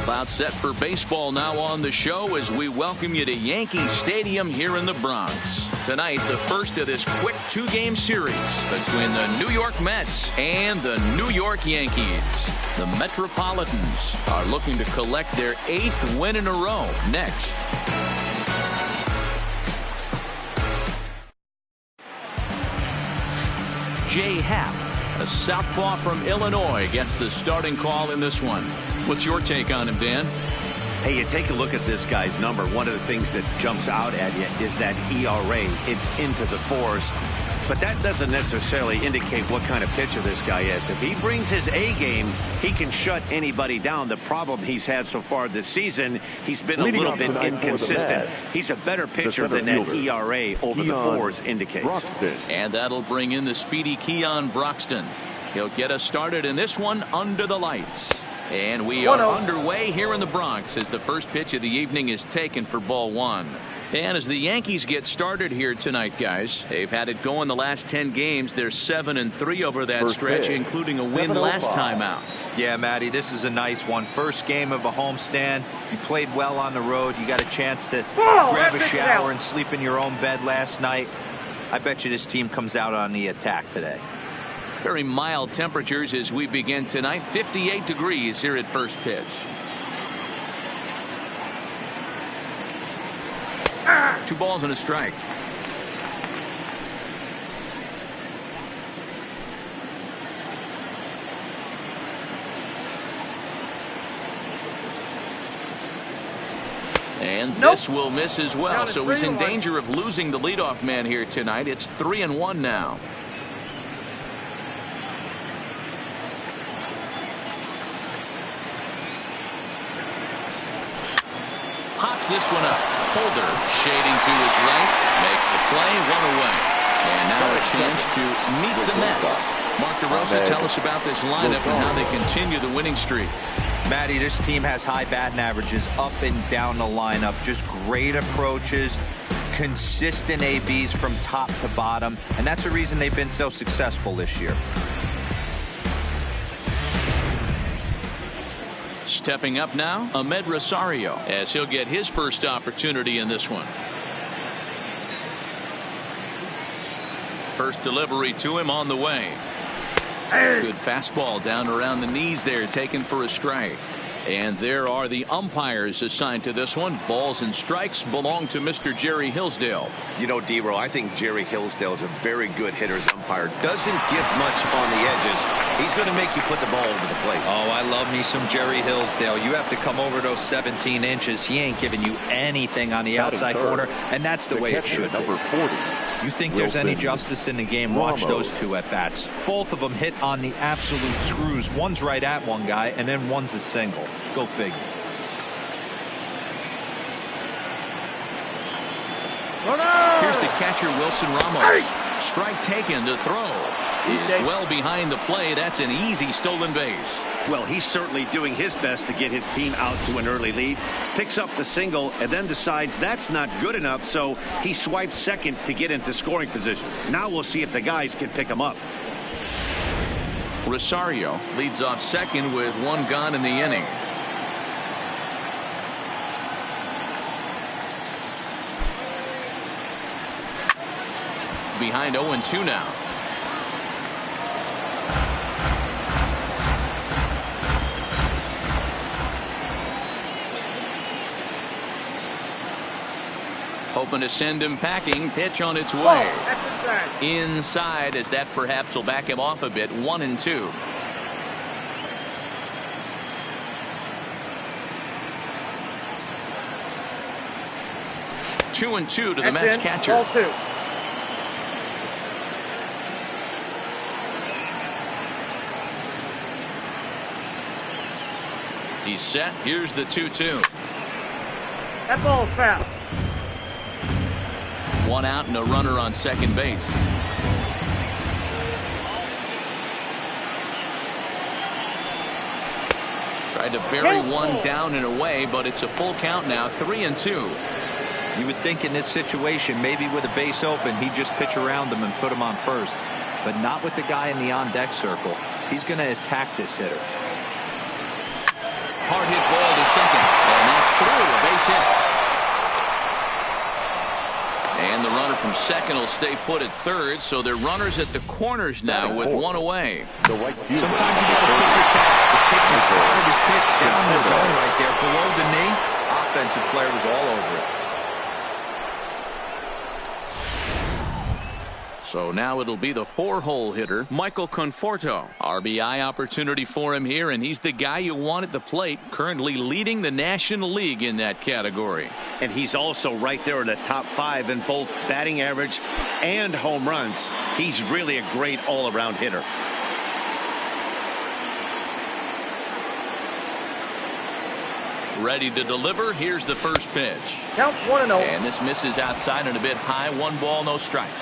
About set for baseball now on the show as we welcome you to Yankee Stadium here in the Bronx. Tonight, the first of this quick two-game series between the New York Mets and the New York Yankees. The Metropolitans are looking to collect their 8th win in a row next. Jay Happ, a southpaw from Illinois, gets the starting call in this one. What's your take on him, Dan? Hey, you take a look at this guy's number. One of the things that jumps out at you is that ERA. It's into the 4s. But that doesn't necessarily indicate what kind of pitcher this guy is. If he brings his A game, he can shut anybody down. The problem he's had so far this season, he's been a little bit inconsistent. He's a better pitcher than that ERA over the 4s indicates. And that'll bring in the speedy Keon Broxton. He'll get us started in this one under the lights. And we are underway here in the Bronx as the first pitch of the evening is taken for ball 1. And as the Yankees get started here tonight, guys, they've had it going the last 10 games. They're 7-3 over that stretch, including a win last time out. Yeah, Matty, this is a nice one. First game of a homestand. You played well on the road. You got a chance to grab a shower and sleep in your own bed last night. I bet you this team comes out on the attack today. Very mild temperatures as we begin tonight. 58 degrees here at first pitch. Two balls and a strike. And this will miss as well. So he's in danger of losing the leadoff man here tonight. It's 3-1 now. Pops this one up. Holder shading to his right, makes the play, 1 away. And now a chance to meet the Mets. Mark DeRosa, tell us about this lineup and how they continue the winning streak. Matty, this team has high batting averages up and down the lineup. Just great approaches, consistent ABs from top to bottom, and that's the reason they've been so successful this year. Stepping up now, Ahmed Rosario, as he'll get his first opportunity in this one. First delivery to him on the way. Good fastball down around the knees there, taken for a strike. And there are the umpires assigned to this one. Balls and strikes belong to Mr. Jerry Hillsdale. You know, D-Row, I think Jerry Hillsdale is a very good hitter's umpire. Doesn't give much on the edges. He's going to make you put the ball over the plate. Oh, I love me some Jerry Hillsdale. You have to come over those 17 inches. He ain't giving you anything on the outside corner, and that's the way it should be. Number 40. You think there's any justice in the game? Watch those two at bats. Both of them hit on the absolute screws. One's right at one guy, and then one's a single. Go figure. Here's the catcher, Wilson Ramos. Strike taken. The throw is well behind the play. That's an easy stolen base. Well, he's certainly doing his best to get his team out to an early lead. Picks up the single and then decides that's not good enough, so he swipes second to get into scoring position. Now we'll see if the guys can pick him up. Rosario leads off second with 1 gone in the inning. Behind 0-2 now. Hoping to send him packing. Pitch on its way. Inside, as that perhaps will back him off a bit. 1-2. Two and two to the Mets catcher. Ball 2. He's set. Here's the 2-2. That ball's foul. 1 out and a runner on second base. Tried to bury one down and away, but it's a full count now. 3-2. You would think in this situation, maybe with a base open, he'd just pitch around him and put him on first. But not with the guy in the on-deck circle. He's going to attack this hitter. Hard hit ball to And the runner from second will stay put at third, so they're runners at the corners now with one away. Sometimes you got to pick your cat. The pitcher started his pitch down the zone right there below the knee. Offensive player was all over it. So now it'll be the 4-hole hitter, Michael Conforto. RBI opportunity for him here, and he's the guy you want at the plate, currently leading the National League in that category. And he's also right there in the top 5 in both batting average and home runs. He's really a great all-around hitter. Ready to deliver. Here's the first pitch. Count 1-0. And this misses outside and a bit high. 1 ball, no strikes.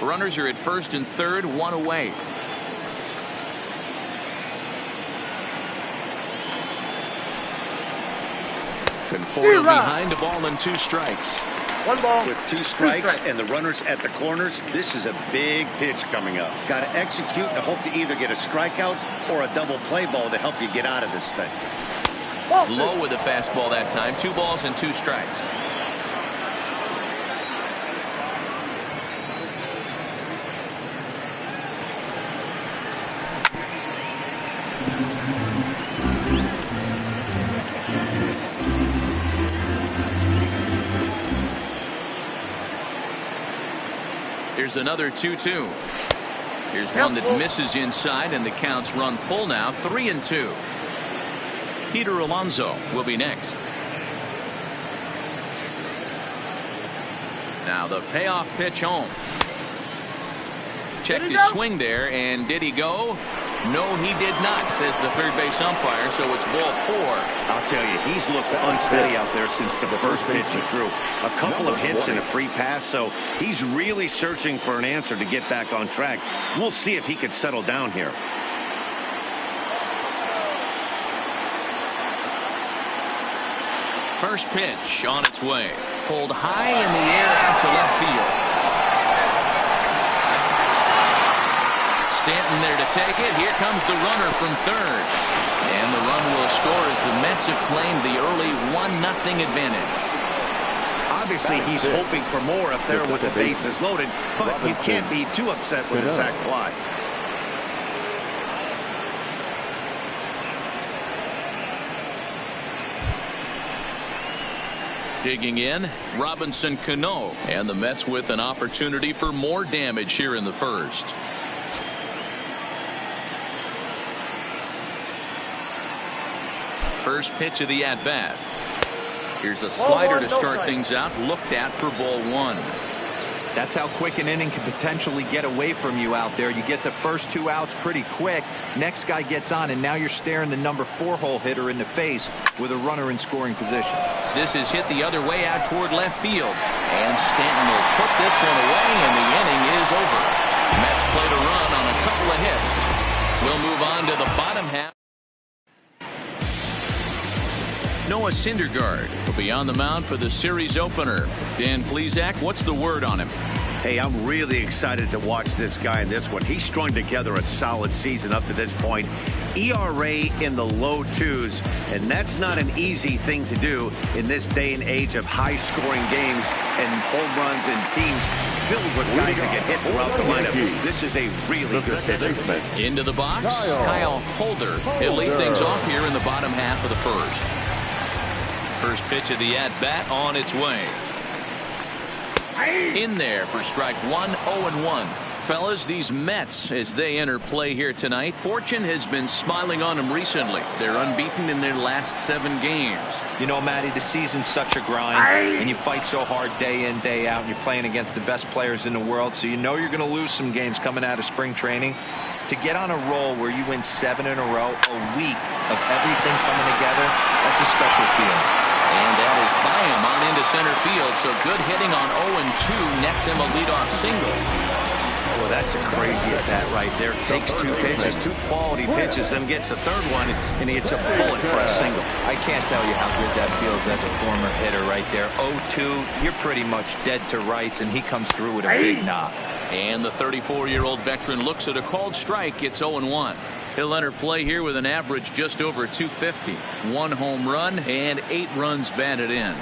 Runners are at first and third, 1 away. Conforto behind a ball and 2 strikes. 1 ball. With 2 strikes and the runners at the corners, this is a big pitch coming up. Got to execute and hope to either get a strikeout or a double play ball to help you get out of this thing. Low with a fastball that time. 2 balls and 2 strikes. Here's another 2-2. Here's one that misses inside, and the counts run full now. 3-2. Peter Alonso will be next. Now the payoff pitch home. Checked his swing there, and did he go? No, he did not, says the third base umpire, so it's ball 4. I'll tell you, he's looked unsteady out there since the first pitch he threw. A couple of hits and a free pass, so he's really searching for an answer to get back on track. We'll see if he could settle down here. First pitch on its way. Pulled high in the air out to left field. Stanton there to take it. Here comes the runner from third. And the run will score as the Mets have claimed the early 1-0 advantage. Obviously, he's hoping for more up there with the bases loaded, but you can't be too upset with a sac fly. Digging in, Robinson Cano, and the Mets with an opportunity for more damage here in the first. First pitch of the at-bat. Here's a slider to start things out, looked at for ball 1. That's how quick an inning can potentially get away from you out there. You get the first 2 outs pretty quick. Next guy gets on, and now you're staring the number 4-hole hitter in the face with a runner in scoring position. This is hit the other way out toward left field. And Stanton will put this one away, and the inning is over. Mets played a run on a couple of hits. We'll move on to the bottom half. Noah Syndergaard will be on the mound for the series opener. Dan Plesac, what's the word on him? Hey, I'm really excited to watch this guy in this one. He's strung together a solid season up to this point. ERA in the low 2s, and that's not an easy thing to do in this day and age of high-scoring games and home runs and teams filled with guys that get hit throughout the lineup. This is a really good pitcher. Into the box, Kyle Holder. He'll lead things off here in the bottom half of the first. First pitch of the at-bat on its way. In there for strike 1, 0-1. Fellas, these Mets, as they enter play here tonight, fortune has been smiling on them recently. They're unbeaten in their last 7 games. You know, Matty, the season's such a grind, and you fight so hard day in, day out, and you're playing against the best players in the world, so you know you're going to lose some games coming out of spring training. To get on a roll where you win 7 in a row, a week of everything coming together, that's a special feeling. And that is by him on into center field. So good hitting on 0-2 nets him a leadoff single. Well, that's a crazy at bat right there. Takes 2 pitches, 2 quality pitches, then gets a third one, and he hits a bullet for a single. I can't tell you how good that feels as a former hitter right there. 0-2, you're pretty much dead to rights, and he comes through with a big knock. And the 34-year-old veteran looks at a called strike. It's 0-1. He'll enter play here with an average just over 250. 1 home run and 8 runs batted in.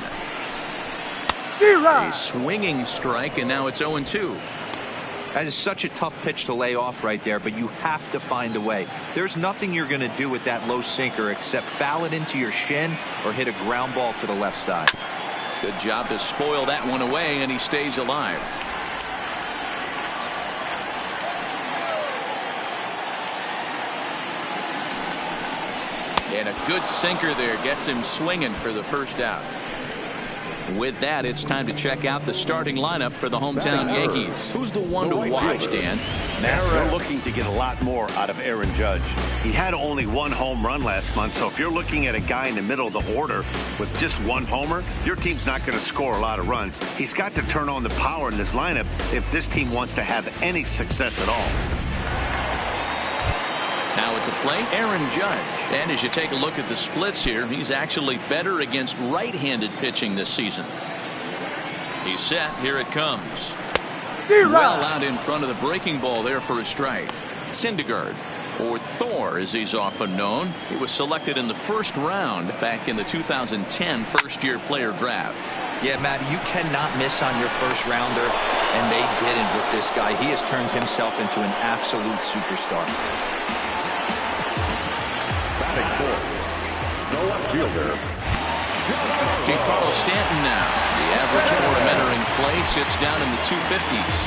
A swinging strike, and now it's 0-2. That is such a tough pitch to lay off right there, but you have to find a way. There's nothing you're going to do with that low sinker except foul it into your shin or hit a ground ball to the left side. Good job to spoil that one away, and he stays alive. And a good sinker there gets him swinging for the first out. With that, it's time to check out the starting lineup for the hometown Yankees. Who's the one to watch, Dan? They're looking to get a lot more out of Aaron Judge. He had only 1 home run last month, so if you're looking at a guy in the middle of the order with just 1 homer, your team's not going to score a lot of runs. He's got to turn on the power in this lineup if this team wants to have any success at all. Now at the plate, Aaron Judge. And as you take a look at the splits here, he's actually better against right-handed pitching this season. He's set. Here it comes. Well out in front of the breaking ball there for a strike. Syndergaard, or Thor as he's often known. He was selected in the first round back in the 2010 first-year player draft. Yeah, Matt, you cannot miss on your first rounder, and they didn't with this guy. He has turned himself into an absolute superstar. No fielder. Giancarlo Stanton now. The average for him entering play sits down in the 250s.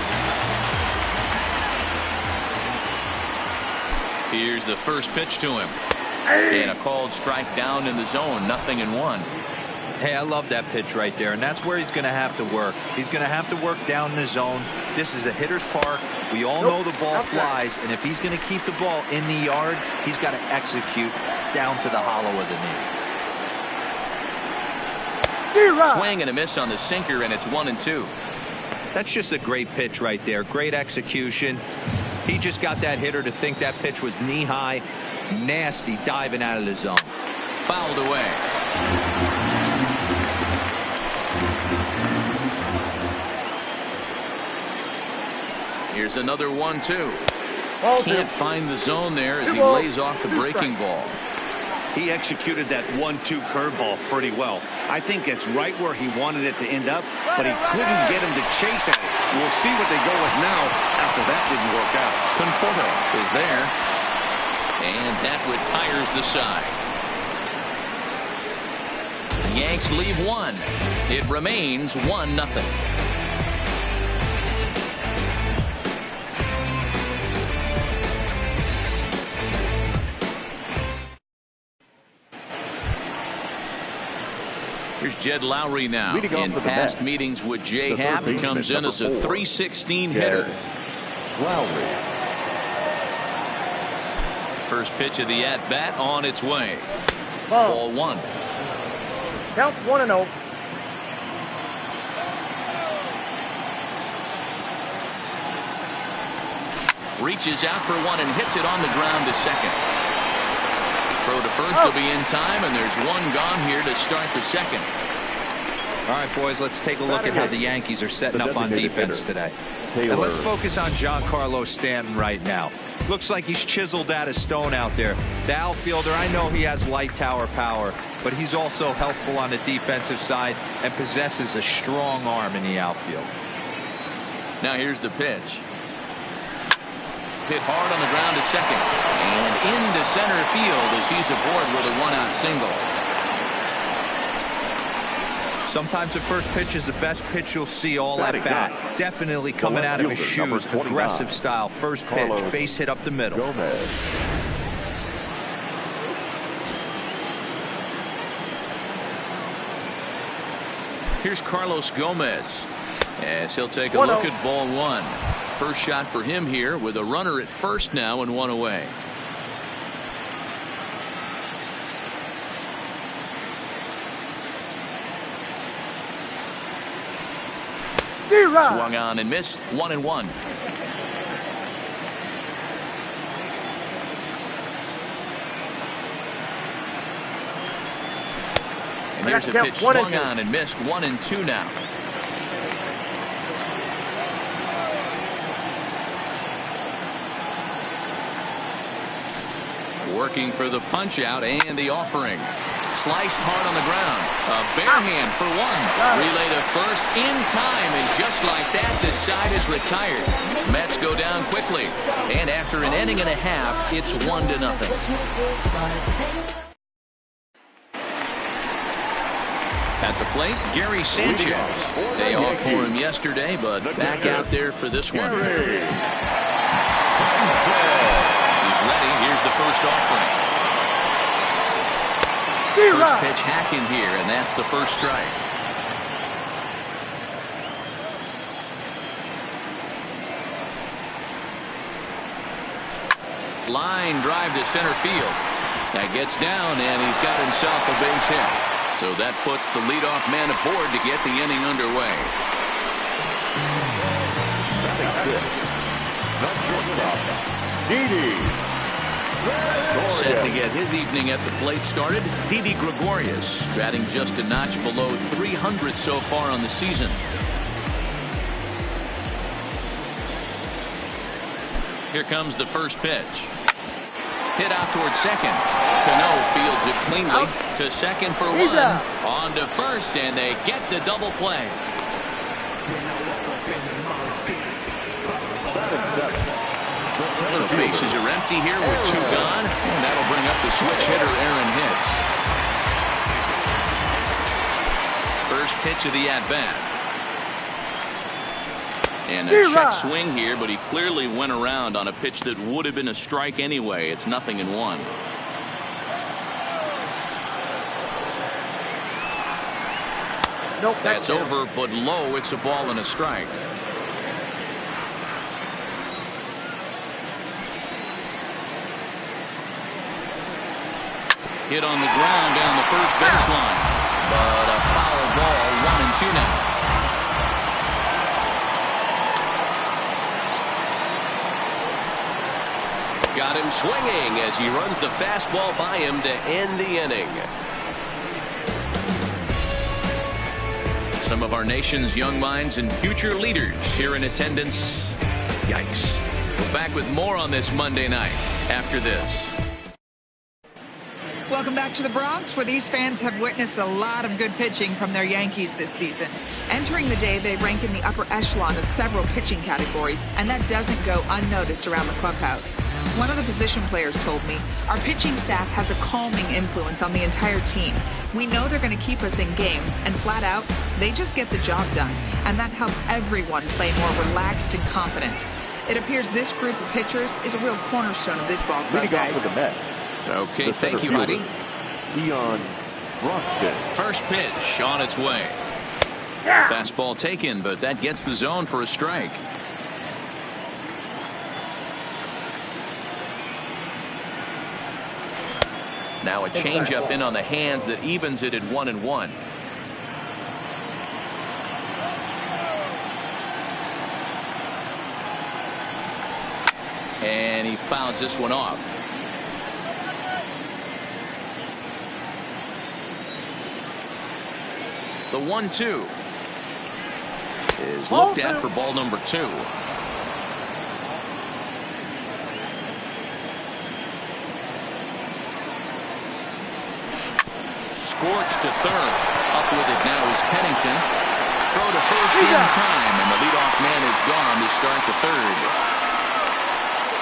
Here's the first pitch to him. And a called strike down in the zone. 0-1. Hey, I love that pitch right there, and that's where he's going to have to work. He's going to have to work down in the zone. This is a hitter's park. We all know the ball flies, and if he's going to keep the ball in the yard, he's got to execute down to the hollow of the knee. Swing and a miss on the sinker, and it's 1-2. That's just a great pitch right there. Great execution. He just got that hitter to think that pitch was knee-high. Nasty diving out of the zone. Fouled away. Here's another 1-2. Can't find the zone there as he lays off the breaking ball. He executed that 1-2 curveball pretty well. I think it's right where he wanted it to end up, but he couldn't get him to chase at it. We'll see what they go with now after that didn't work out. Conforto is there, and that retires the side. The Yanks leave 1. It remains 1-0. Here's Jed Lowry now. In past meetings with Jay Happ, he comes in as a .316 hitter. Lowry. First pitch of the at-bat on its way. Ball 1. Count 1-0. Reaches out for one and hits it on the ground to second. Throw to first will be in time, and there's one gone here to start the second. All right, boys, let's take a look at how the Yankees are setting up on defense today. And let's focus on Giancarlo Stanton right now. Looks like he's chiseled out of stone out there. The outfielder, I know he has light tower power, but he's also helpful on the defensive side and possesses a strong arm in the outfield. Now here's the pitch. Hit hard on the ground to second. And into center field as he's aboard with a 1-out single. Sometimes the first pitch is the best pitch you'll see all at bat. Definitely coming out of his shoes. Aggressive style. First pitch. Base hit up the middle. Gomez. Here's Carlos Gomez as he'll take a look at ball 1. First shot for him here with a runner at first now and 1 away. Swung on and missed. 1-1. And here's a pitch swung on and missed. 1-2 now. Working for the punch out and the offering. Sliced hard on the ground. A bare hand for one. Relay to first in time, and just like that, the side is retired. Mets go down quickly, and after an inning and a half, it's 1-0. At the plate, Gary Sanchez. Day off for him yesterday, but back out there for this one. He's ready. Here's the first offering. First pitch hacking here, and that's the first strike. Line drive to center field. That gets down, and he's got himself a base hit. So that puts the leadoff man aboard to get the inning underway. The shortstop, Didi. Set to get his evening at the plate started, Didi Gregorius, batting just a notch below 300 so far on the season. Here comes the first pitch. Hit out towards second. Cano fields it cleanly to second for one. On to first, and they get the double play. So bases are empty here with 2 gone, and that'll bring up the switch hitter Aaron Hicks. First pitch of the at-bat. And a check swing here, but he clearly went around on a pitch that would have been a strike anyway. It's 0-1. Nope, that's over, but low. It's a ball and a strike. Hit on the ground down the first baseline, but a foul ball. 1-2 now. Got him swinging as he runs the fastball by him to end the inning. Some of our nation's young minds and future leaders here in attendance. Yikes. We're back with more on this Monday night after this. Welcome back to the Bronx, where these fans have witnessed a lot of good pitching from their Yankees this season. Entering the day, they rank in the upper echelon of several pitching categories, and that doesn't go unnoticed around the clubhouse. One of the position players told me, our pitching staff has a calming influence on the entire team. We know they're going to keep us in games, and flat out, they just get the job done, and that helps everyone play more relaxed and confident. It appears this group of pitchers is a real cornerstone of this ball club, guys. Okay, thank you, buddy. First pitch on its way. Fastball taken, but that gets the zone for a strike. Now a changeup in on the hands that evens it at 1-1. And he fouls this one off. The 1-2 is looked at for ball number 2. Scorched to third. Up with it now is Pennington. Throw to first in time, and the leadoff man is gone to start the third.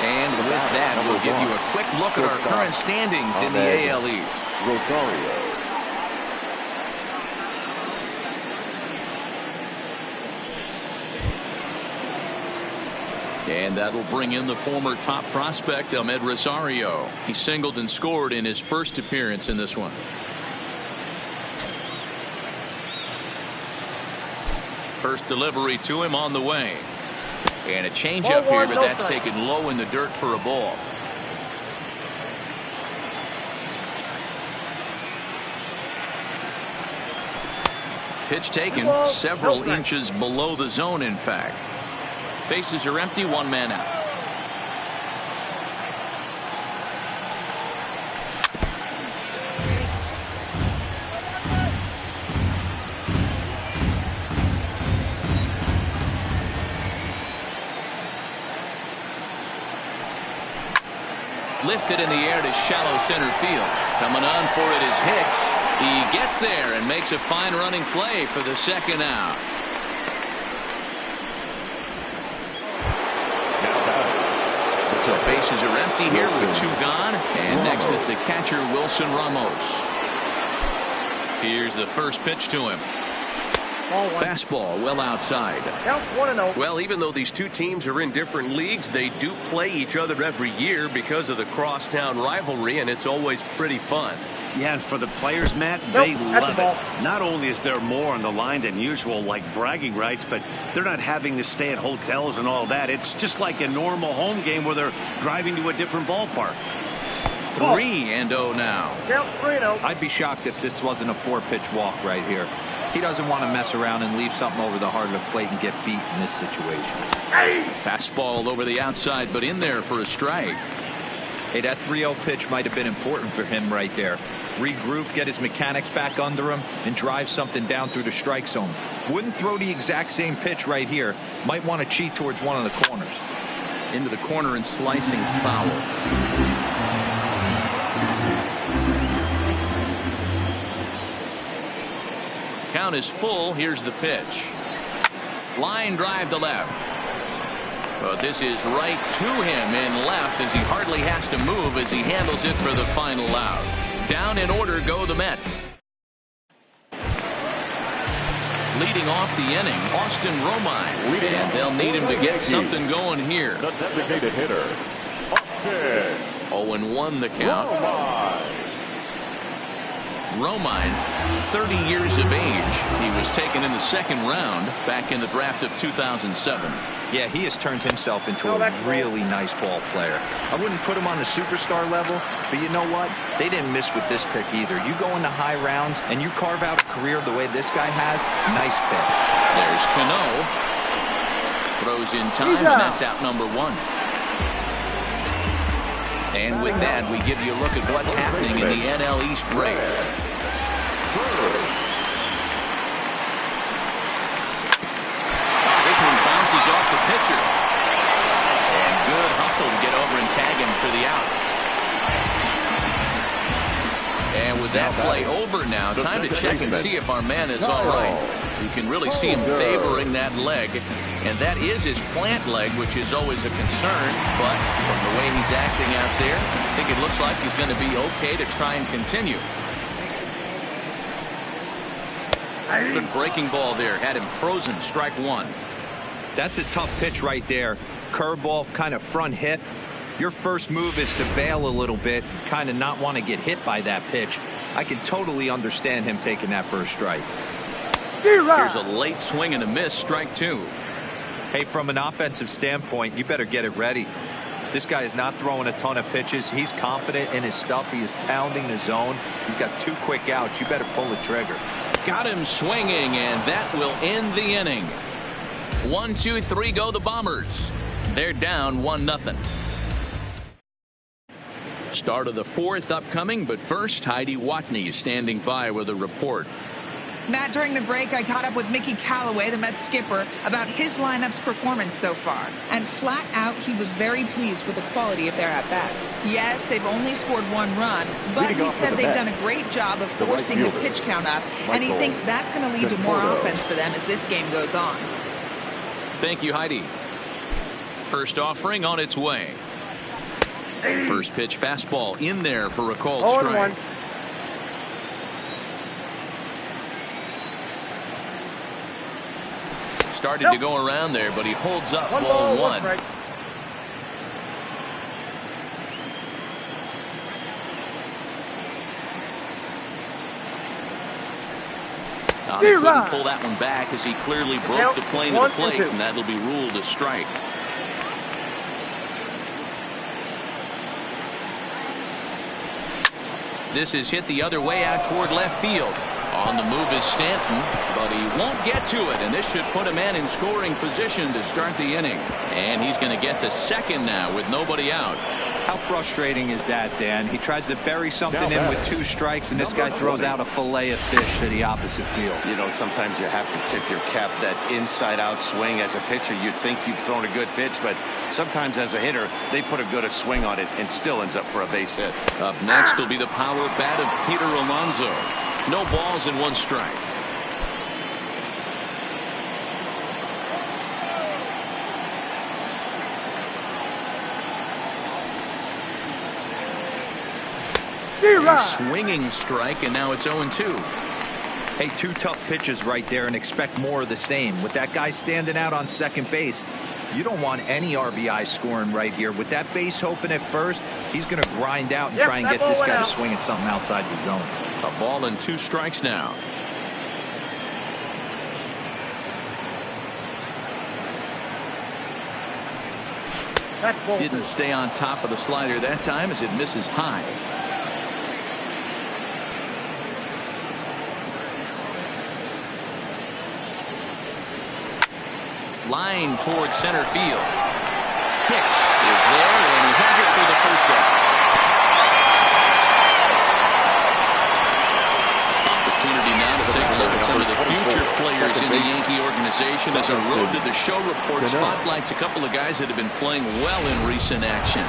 And with that, we'll give you a quick look at our current standings in the AL East. Rosario. And that'll bring in the former top prospect, Ahmed Rosario. He singled and scored in his first appearance in this one. First delivery to him on the way. And a changeup here, but that's taken low in the dirt for a ball. Pitch taken several inches below the zone, in fact. Bases are empty, 1 man out. lifted in the air to shallow center field. Coming on for it is Hicks. He gets there and makes a fine running play for the second out. So bases are empty here with 2 gone. And next is the catcher, Wilson Ramos. Here's the first pitch to him. Fastball well outside. Count 1-0. Well, even though these two teams are in different leagues, they do play each other every year because of the crosstown rivalry, and it's always pretty fun. Yeah, and for the players, Matt, Nope, they that's love the ball. it. Not only is there more on the line than usual, like bragging rights, but they're not having to stay at hotels and all that. It's just like a normal home game where they're driving to a different ballpark. 3-0 now. Count 3-0. I'd be shocked if this wasn't a 4-pitch walk right here. He doesn't want to mess around and leave something over the heart of the plate and get beat in this situation. Fastball over the outside, but in there for a strike. Hey, that 3-0 pitch might have been important for him right there. Regroup, get his mechanics back under him, and drive something down through the strike zone. Wouldn't throw the exact same pitch right here. Might want to cheat towards one of the corners. Into the corner and slicing foul. Count is full. Here's the pitch. Line drive to left. But this is right to him in left as he hardly has to move as he handles it for the final out. Down in order go the Mets. Leading off the inning, Austin Romine. And they'll need him to get something going here. The designated hitter, Austin 0-1 the count. Romine, 30 years of age. He was taken in the second round back in the draft of 2007. Yeah, he has turned himself into a really nice ball player. I wouldn't put him on the superstar level, but you know what? They didn't miss with this pick either. You go into high rounds and you carve out a career the way this guy has, nice pick. There's Cano. Throws in time, and that's out number 1. And with that, we give you a look at what's happening in the NL East race. This one bounces off the pitcher. And good hustle to get over and tag him for the out. And with that play over now, time to check and see if our man is all right. You can really see him favoring that leg. And that is his plant leg, which is always a concern. But from the way he's acting out there, I think it looks like he's going to be okay to try and continue. Good breaking ball there. Had him frozen. Strike 1. That's a tough pitch right there. Curveball, kind of front hit. Your first move is to bail a little bit, kind of not want to get hit by that pitch. I can totally understand him taking that first strike. Here's a late swing and a miss. Strike 2. Hey, from an offensive standpoint, you better get it ready. This guy is not throwing a ton of pitches. He's confident in his stuff. He is pounding the zone. He's got 2 quick outs. You better pull the trigger. Got him swinging, and that will end the inning. 1, 2, 3 go the Bombers. They're down 1-0. Start of the 4th upcoming, but first, Heidi Watney is standing by with a report. Matt, during the break, I caught up with Mickey Callaway, the Mets skipper, about his lineup's performance so far. And flat out, he was very pleased with the quality of their at-bats. Yes, they've only scored 1 run, but he said they've done a great job of forcing the pitch count up, and he thinks that's going to lead to more offense for them as this game goes on. Thank you, Heidi. First offering on its way. First pitch fastball in there for a called strike. Started to go around there, but he holds up ball 1. He couldn't pull that one back as he clearly broke the plane to the plate, and that'll be ruled a strike. This is hit the other way out toward left field. On the move is Stanton, but he won't get to it, and this should put a man in scoring position to start the inning. And he's going to get to second now with nobody out. How frustrating is that, Dan? He tries to bury something in with 2 strikes, and this guy throws out a fillet of fish to the opposite field. You know, sometimes you have to tip your cap. That inside-out swing as a pitcher, you think you've thrown a good pitch, but sometimes as a hitter, they put a good swing on it and still ends up for a base hit. Up next will be the power bat of Peter Alonso. No balls and 1 strike. A swinging strike, and now it's 0-2. Hey, 2 tough pitches right there, and expect more of the same. With that guy standing out on second base, you don't want any RBI scoring right here. With that base open at first, he's going to grind out and try and get this guy to swing at something outside the zone. A ball and 2 strikes now. Didn't stay on top of the slider that time as it misses high. Line towards center field. Hicks is there, and he has it for the first out. Opportunity now to take a look at some of the future players in the Yankee organization as a Road to the Show report spotlights a couple of guys that have been playing well in recent action.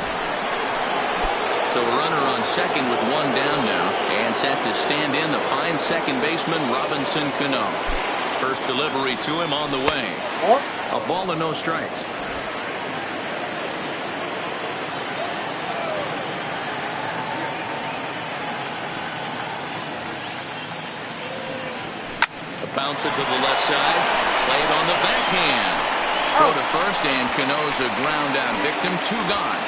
So a runner on second with 1 down now, and set to stand in the fine second baseman Robinson Cano. First delivery to him on the way. A ball and no strikes. A bouncer to the left side. Played on the backhand. Throw to first, and Cano's a ground out victim. 2 gone.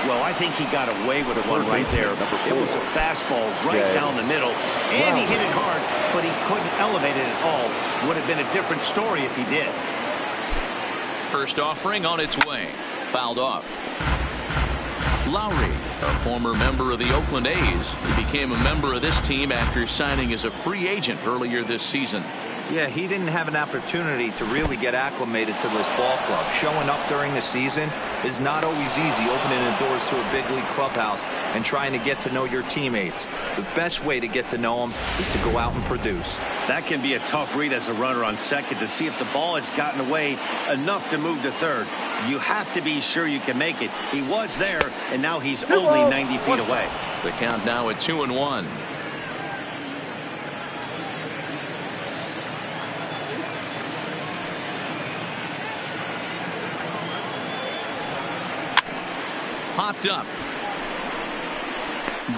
Well, I think he got away with one right there. It was a fastball right down the middle, and he hit it hard, but he couldn't elevate it at all. Would have been a different story if he did. First offering on its way. Fouled off. Lowry, a former member of the Oakland A's. He became a member of this team after signing as a free agent earlier this season. Yeah, he didn't have an opportunity to really get acclimated to this ball club. Showing up during the season is not always easy, opening the doors to a big league clubhouse and trying to get to know your teammates. The best way to get to know them is to go out and produce. That can be a tough read as a runner on second to see if the ball has gotten away enough to move to third. You have to be sure you can make it. He was there, and now he's only 90 feet away. The count now at 2-1. Popped up.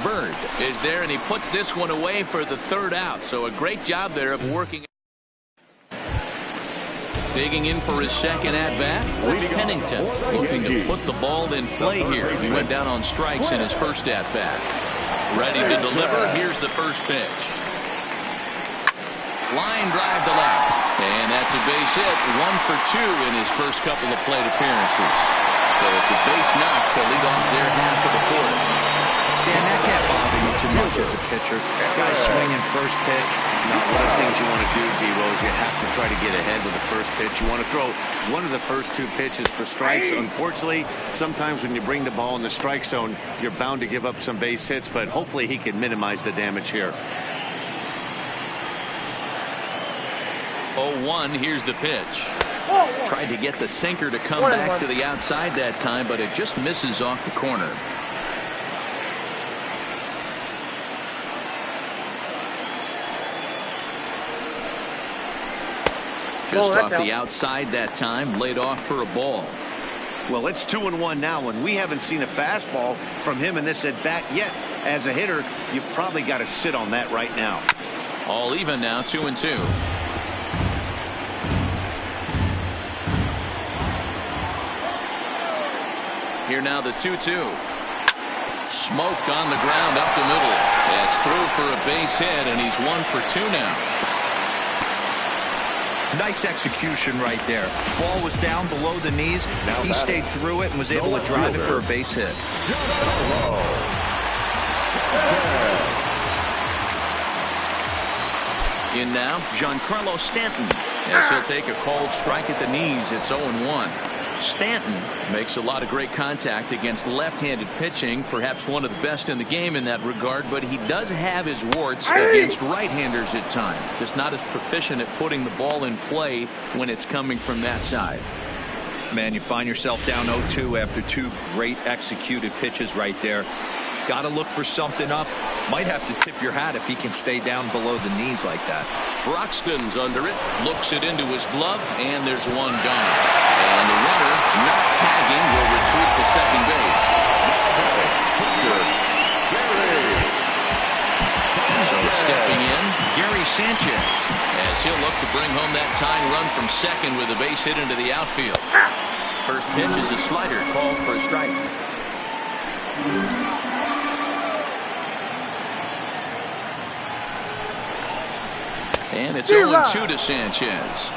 Bird is there, and he puts this one away for the 3rd out. So a great job there of working. Digging in for his second at-bat, Pennington, looking to put the ball in play here. He went down on strikes in his first at-bat. Ready to deliver. Here's the first pitch. Line drive to left. And that's a base hit. 1 for 2 in his first couple of plate appearances. So it's a base knock to lead off their half of the 4th. Dan, that can't bother you too much as a pitcher. Guy swinging first pitch. Now, one of the things you want to do, D-Rose, you have to try to get ahead with the first pitch. You want to throw one of the first 2 pitches for strikes. Unfortunately, sometimes when you bring the ball in the strike zone, you're bound to give up some base hits, but hopefully he can minimize the damage here. 0-1, here's the pitch. Tried to get the sinker to come back to the outside that time, but it just misses off the corner. Just off the outside that time, laid off for a ball. Well, it's 2-1 now, and we haven't seen a fastball from him in this at bat yet. As a hitter, you've probably got to sit on that right now. All even now, 2-2. Here now the 2-2. Smoke on the ground up the middle. It's through for a base hit, and he's 1 for 2 now. Nice execution right there. Ball was down below the knees. He stayed through it and was able to drive it for a base hit. In now, Giancarlo Stanton. As he'll take a called strike at the knees. It's 0-1. Stanton makes a lot of great contact against left-handed pitching, perhaps one of the best in the game in that regard, but he does have his warts against right-handers at times. Just not as proficient at putting the ball in play when it's coming from that side. Man, you find yourself down 0-2 after 2 great executed pitches right there. Got to look for something up. Might have to tip your hat if he can stay down below the knees like that. Broxton's under it, looks it into his glove, and there's one gone. And the runner, not tagging, will retreat to second base. So stepping in, Gary Sanchez, as he'll look to bring home that tying run from second with a base hit into the outfield. First pitch is a slider called for a strike. And it's 0-2 to Sanchez.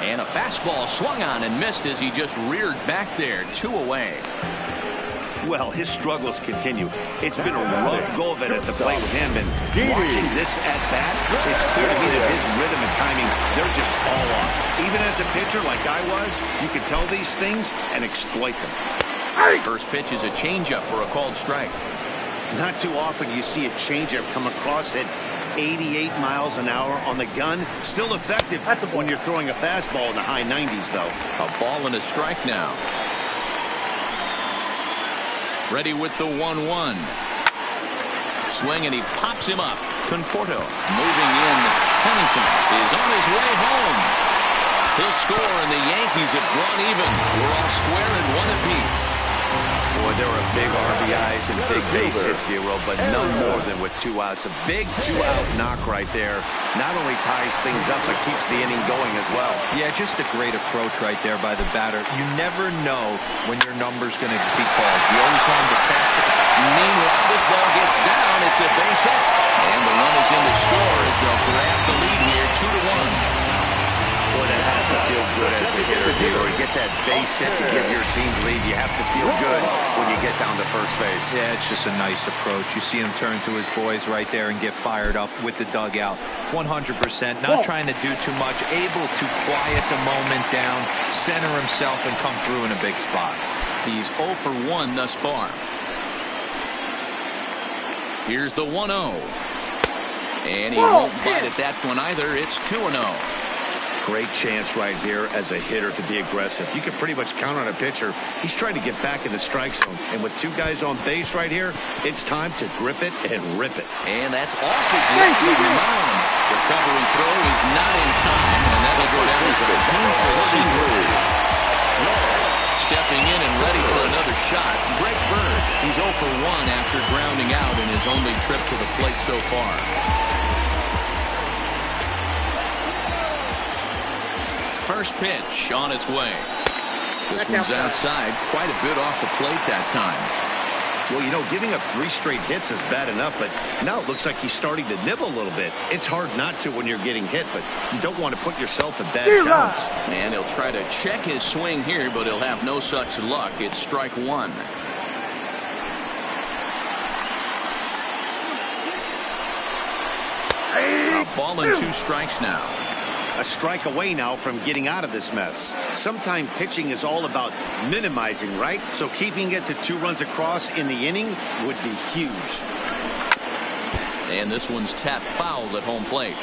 And a fastball swung on and missed as he just reared back there. 2 away. Well, his struggles continue. It's been a rough go of it at the plate with him, and watching this at bat, it's clear to me that his rhythm and timing, they're just all off. Even as a pitcher like I was, you can tell these things and exploit them. First pitch is a changeup for a called strike. Not too often you see a changeup come across at 88 miles an hour on the gun. Still effective when you're throwing a fastball in the high 90s, though. A ball and a strike now. Ready with the 1-1. Swing, and he pops him up. Conforto moving in. Pennington is on his way home. He'll score, and the Yankees have drawn even. We're all square and 1 apiece. Boy, there were big RBIs and big base hits, Dero, but none more than with 2 outs. A big 2-out knock right there. Not only ties things up, but keeps the inning going as well. Yeah, just a great approach right there by the batter. You never know when your number's going to be called. You always want him to catch it. Meanwhile, this ball gets down. It's a base hit. And the run is in to score as they'll grab the lead here, 2-1. Boy, that has to feel good as a hitter, Dero. You get that base hit to give your team the lead. You have to feel good when you get down to first base. Yeah, it's just a nice approach. You see him turn to his boys right there and get fired up with the dugout. 100%, not trying to do too much, able to quiet the moment down, center himself, and come through in a big spot. He's 0 for 1 thus far. Here's the 1-0. And he won't bite at that one either. It's 2-0. Great chance right here as a hitter to be aggressive. You can pretty much count on a pitcher. He's trying to get back in the strike zone. And with 2 guys on base right here, it's time to grip it and rip it. And that's off his left of the mound. Recovery throw is not in time, and that'll go down as a painful sequence. Stepping in and ready for another shot, Greg Bird. He's 0 for 1 after grounding out in his only trip to the plate so far. First pitch on its way. This one's outside, quite a bit off the plate that time. Well, you know, giving up 3 straight hits is bad enough, but now it looks like he's starting to nibble a little bit. It's hard not to when you're getting hit, but you don't want to put yourself in bad counts. And he'll try to check his swing here, but he'll have no such luck. It's strike 1. A ball and 2 strikes now. A strike away now from getting out of this mess. Sometimes pitching is all about minimizing, right? So keeping it to 2 runs across in the inning would be huge. And this one's tapped foul at home plate.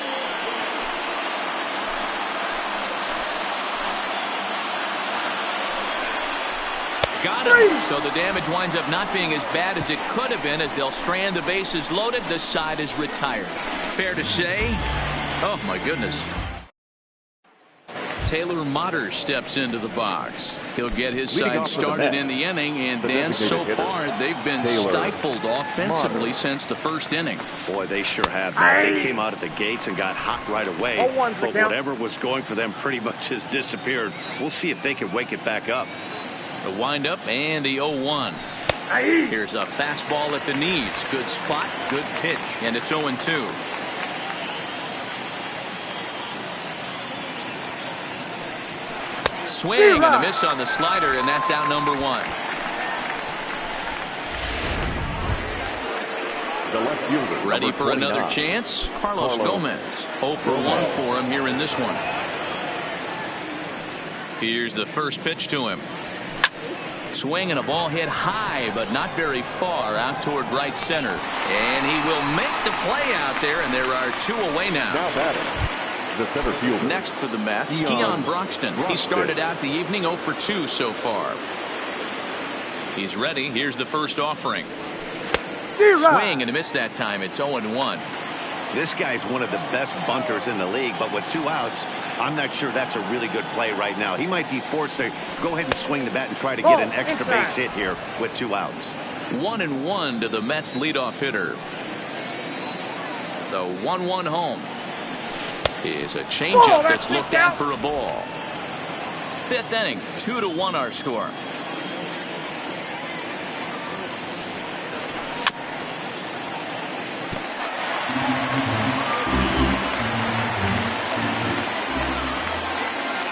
Got him. So the damage winds up not being as bad as it could have been as they'll strand the bases loaded. This side is retired. Fair to say? Oh, my goodness. Taylor Motter steps into the box. He'll get his side started in the inning, and Dan, so far they've been stifled offensively since the first inning. Boy, they sure have. They came out of the gates and got hot right away, but whatever was going for them pretty much has disappeared. We'll see if they can wake it back up. The windup and the 0-1. Here's a fastball at the knees. Good spot, good pitch, and it's 0-2. Swing and a miss on the slider, and that's out number 1. the left fielder. Ready for another 49. chance. Carlos Gomez. 0 for 1 for him here in this one. Here's the first pitch to him. Swing and a ball hit high, but not very far out toward right center. And he will make the play out there, and there are 2 away now. Now batting, the center fielder. Next for the Mets, Keon Broxton. He started out the evening 0 for 2 so far. He's ready. Here's the first offering. Swing and a miss that time. It's 0-1. This guy's one of the best bunters in the league, but with 2 outs, I'm not sure that's a really good play right now. He might be forced to go ahead and swing the bat and try to get an extra base hit here with 2 outs. 1-1 to the Mets leadoff hitter. The 1-1 home is a changeup that's looked at for a ball. 5th inning, 2-1 our score.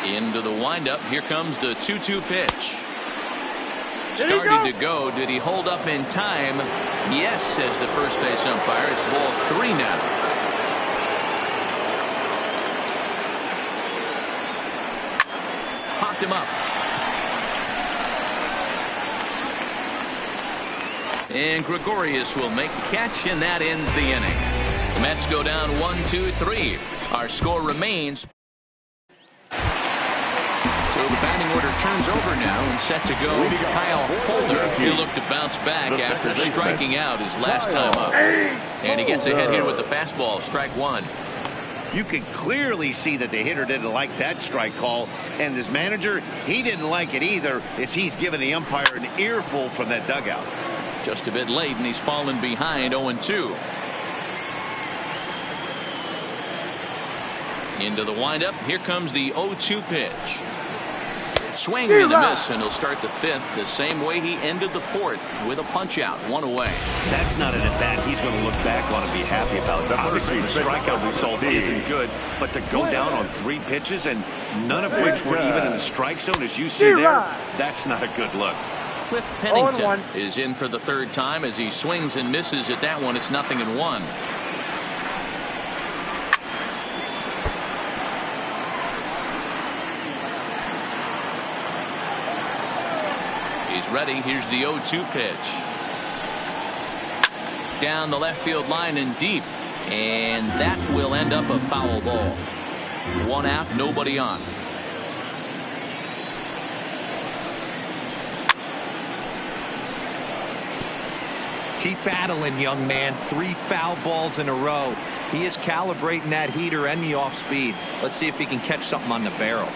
Into the windup. Here comes the 2-2 pitch. Started to go. Did he hold up in time? Yes, says the first base umpire. It's ball 3 now. Popped him up. And Gregorius will make the catch, and that ends the inning. Mets go down 1-2-3. Our score remains. So the batting order turns over now and set to go. Kyle Holder, he'll look to bounce back after striking out his last time up. And he gets ahead here with the fastball, strike 1. You can clearly see that the hitter didn't like that strike call, and his manager, he didn't like it either, as he's given the umpire an earful from that dugout. Just a bit late, and he's fallen behind 0-2. Into the windup. Here comes the 0-2 pitch. Swing and a miss, and he'll start the 5th the same way he ended the 4th with a punch out, 1 away. That's not an at-bat he's going to look back on and be happy about. Obviously, the strikeout result isn't good, but to go down on 3 pitches and none of which were even in the strike zone, as you see there, that's not a good look. Cliff Pennington is in for the 3rd time as he swings and misses at that one. It's 0-1. He's ready. Here's the 0-2 pitch. Down the left field line and deep. And that will end up a foul ball. 1 out, nobody on. Keep battling, young man. 3 foul balls in a row. He is calibrating that heater and the off speed. Let's see if he can catch something on the barrel.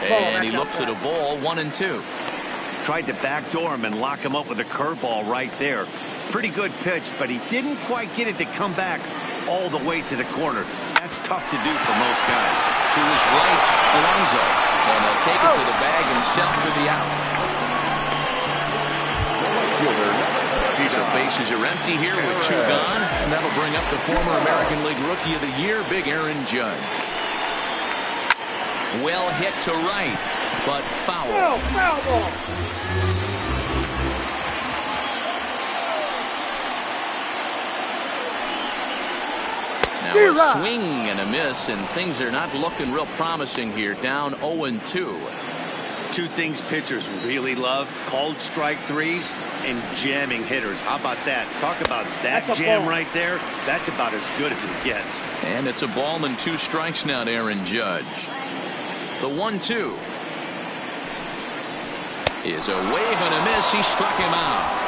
And he looks at a ball, 1-2. Tried to backdoor him and lock him up with a curveball right there. Pretty good pitch, but he didn't quite get it to come back all the way to the corner. That's tough to do for most guys. To his right, Alonso. And he'll take it to the bag himself for the out. So bases are empty here with 2 gone. And that'll bring up the former American League Rookie of the Year, Big Aaron Judge. Well hit to right, but foul. Foul ball. Now a swing and a miss, and things are not looking real promising here. Down 0-2. 2 things pitchers really love: called strike 3s and jamming hitters. How about that? Talk about that jam right there. That's about as good as it gets. And it's a ball and 2 strikes now to Aaron Judge. The 1-2 is a wave and a miss. He struck him out.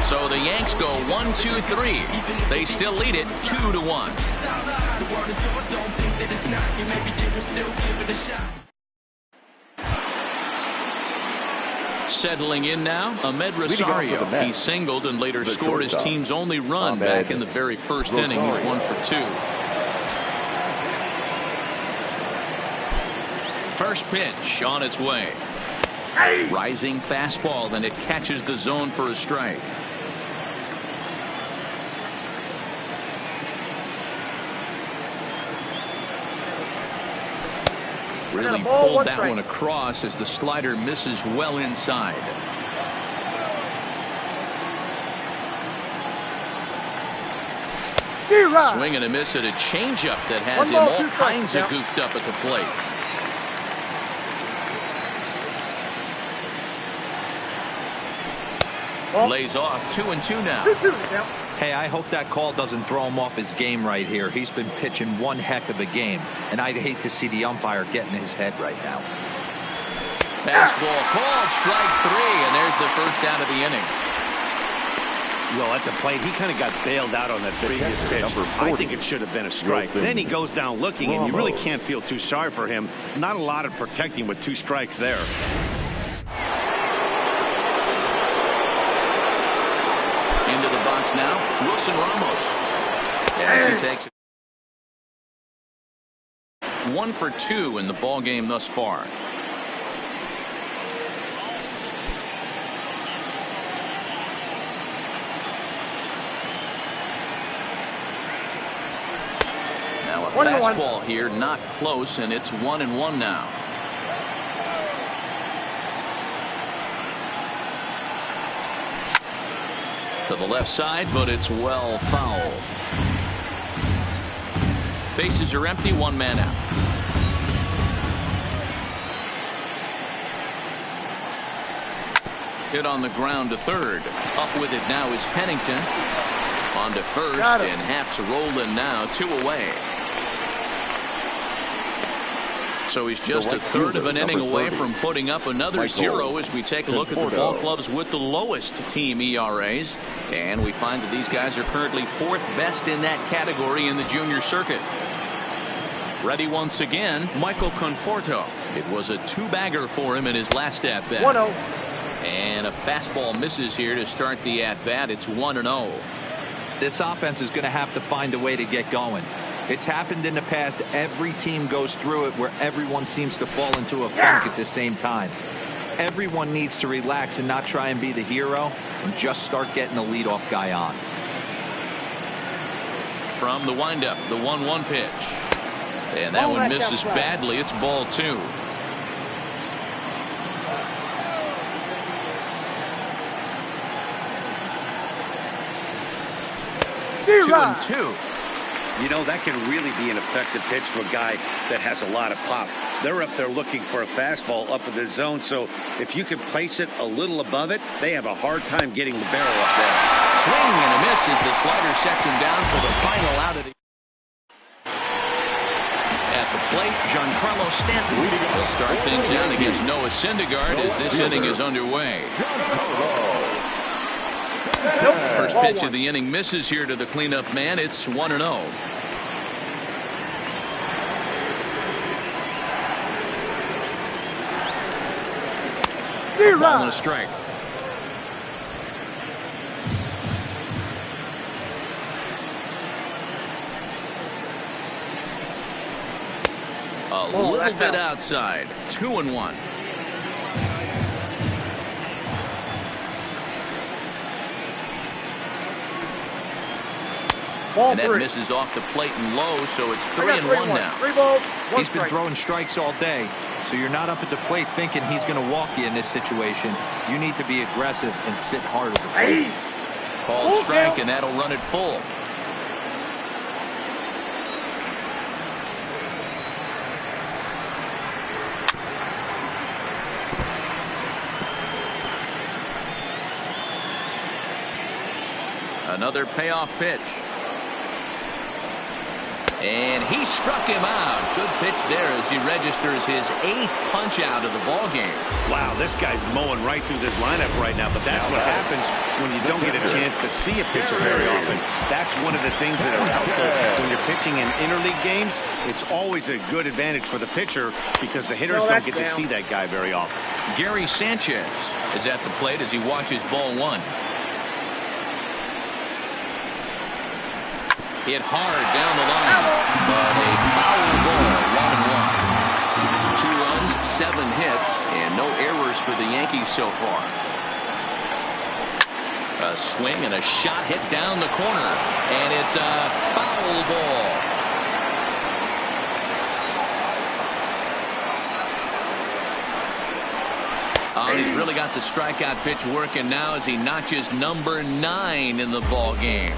So the Yanks go 1-2-3. They still lead it 2-1. Settling in now, Ahmed Rosario. He singled and later scored his team's only run back in the very first inning. He's 1 for 2. First pitch on its way. Rising fastball, and it catches the zone for a strike. Really pulled that one across as the slider misses well inside. Swing and a miss at a changeup that has him all kinds of goofed up at the plate. Lays off 2-2 now. Hey, I hope that call doesn't throw him off his game right here. He's been pitching one heck of a game, and I'd hate to see the umpire get in his head right now. Fastball called, strike 3, and there's the first out of the inning. Well, at the plate, he kind of got bailed out on that previous pitch. I think it should have been a strike. Then he goes down looking, and you really can't feel too sorry for him. Not a lot of protecting with 2 strikes there. Into the box now, Wilson Ramos. As he takes it. 1 for 2 in the ball game thus far. Now a fastball here, not close, and it's 1-1 now. To the left side, but it's well fouled. Bases are empty, 1 man out. Hit on the ground to third. Up with it now is Pennington. On to first, and Happ's rolling now, 2 away. So he's just a third of an inning away from putting up another 0 as we take a look at the ball clubs with the lowest team ERAs. And we find that these guys are currently 4th best in that category in the junior circuit. Ready once again, Michael Conforto. It was a 2-bagger for him in his last at-bat. 1-0. And a fastball misses here to start the at-bat. It's 1-0. This offense is going to have to find a way to get going. It's happened in the past. Every team goes through it where everyone seems to fall into a funk at the same time. Everyone needs to relax and not try and be the hero and just start getting the leadoff guy on. From the windup, the 1-1 pitch. And that one misses badly. It's ball 2. Two and 2. You know, that can really be an effective pitch to a guy that has a lot of pop. They're up there looking for a fastball up in the zone, so if you can place it a little above it, they have a hard time getting the barrel up there. Swing and a miss as the slider sets him down for the final out of the. At the plate, Giancarlo Stanton will start things out against Noah Syndergaard as this inning is underway. First pitch of the inning misses here to the cleanup man. It's 1-0. Ball and a strike. A little bit outside. 2-1. And that misses off the plate and low, so it's 3-1 now. 3 balls, 1 He's been throwing strikes all day, so you're not up at the plate thinking he's going to walk you in this situation. You need to be aggressive and sit hard at the plate. Called strike, and that'll run it full. Another payoff pitch. And he struck him out. Good pitch there as he registers his 8th punch out of the ball game. Wow, this guy's mowing right through this lineup right now, but that's what happens when you don't get a chance to see a pitcher very often. That's one of the things that are helpful when you're pitching in interleague games. It's always a good advantage for the pitcher because the hitters don't get to see that guy very often. Gary Sanchez is at the plate as he watches ball 1. Hit hard down the line, but a foul ball, 1-1. 2 runs, 7 hits, and no errors for the Yankees so far. A swing and a shot hit down the corner, and it's a foul ball. He's really got the strikeout pitch working now as he notches number 9 in the ball game.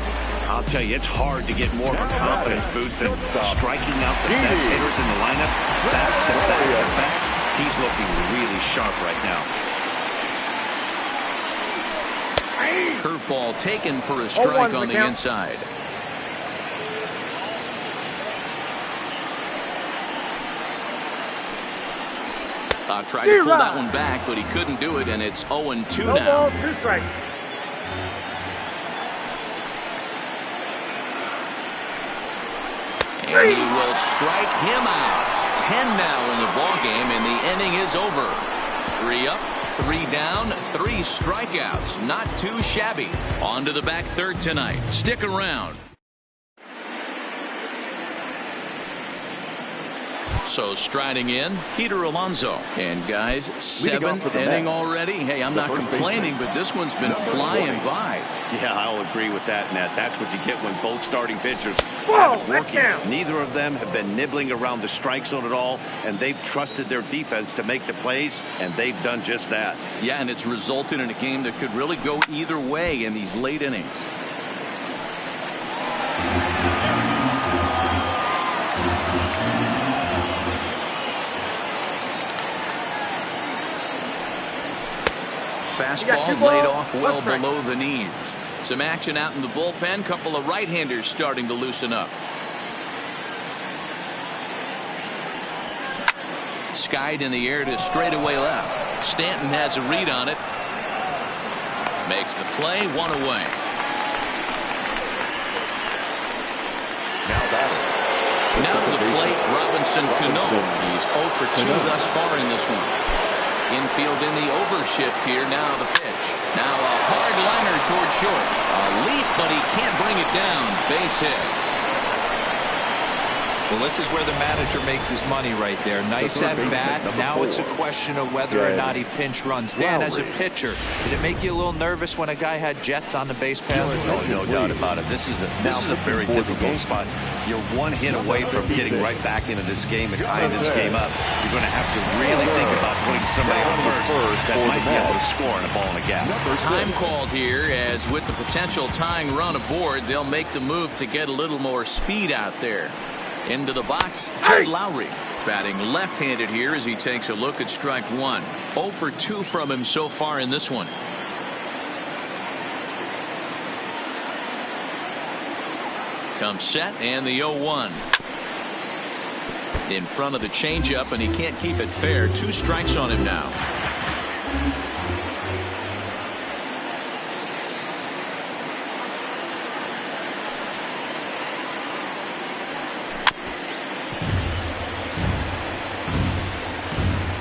I'll tell you, it's hard to get more of a confidence boost than striking out the best hitters in the lineup. Back to back to back. He's looking really sharp right now. Curveball taken for a strike on the inside. Tried to pull that one back, but he couldn't do it, and it's 0-2 now. Ball, 2 strikes. And he will strike him out. 10 now in the ballgame, and the inning is over. 3 up, 3 down, 3 strikeouts. Not too shabby. On to the back third tonight. Stick around. So striding in, Peter Alonso. And guys, 7th inning already. Hey, I'm not complaining, but this one's been flying by. Yeah, I'll agree with that, Matt. That's what you get when both starting pitchers aren't working. Neither of them have been nibbling around the strike zone at all, and they've trusted their defense to make the plays, and they've done just that. Yeah, and it's resulted in a game that could really go either way in these late innings. Fastball laid off well below the knees. Some action out in the bullpen. Couple of right-handers starting to loosen up. Skied in the air to straightaway left. Stanton has a read on it. Makes the play, 1 away. Now to the plate, Robinson Cano. He's 0 for 2 thus far in this one. Infield in the overshift here. Now the pitch. Now a hard liner toward short. A leap, but he can't bring it down. Base hit. Well, this is where the manager makes his money right there. Nice at bat. Now it's a question of whether or not he pinch runs. Dan, as a pitcher, did it make you a little nervous when a guy had jets on the base path? Oh, no doubt about it. This is a very difficult spot. You're 1 hit away from getting right back into this game and tying this game up. You're going to have to really think about putting somebody on first that might be able to score on a ball in a gap. Time called here, as with the potential tying run aboard, they'll make the move to get a little more speed out there. Into the box, Jed Lowry. Batting left-handed here as he takes a look at strike 1. 0 for 2 from him so far in this one. Comes set, and the 0-1. In front of the changeup, and he can't keep it fair. 2 strikes on him now.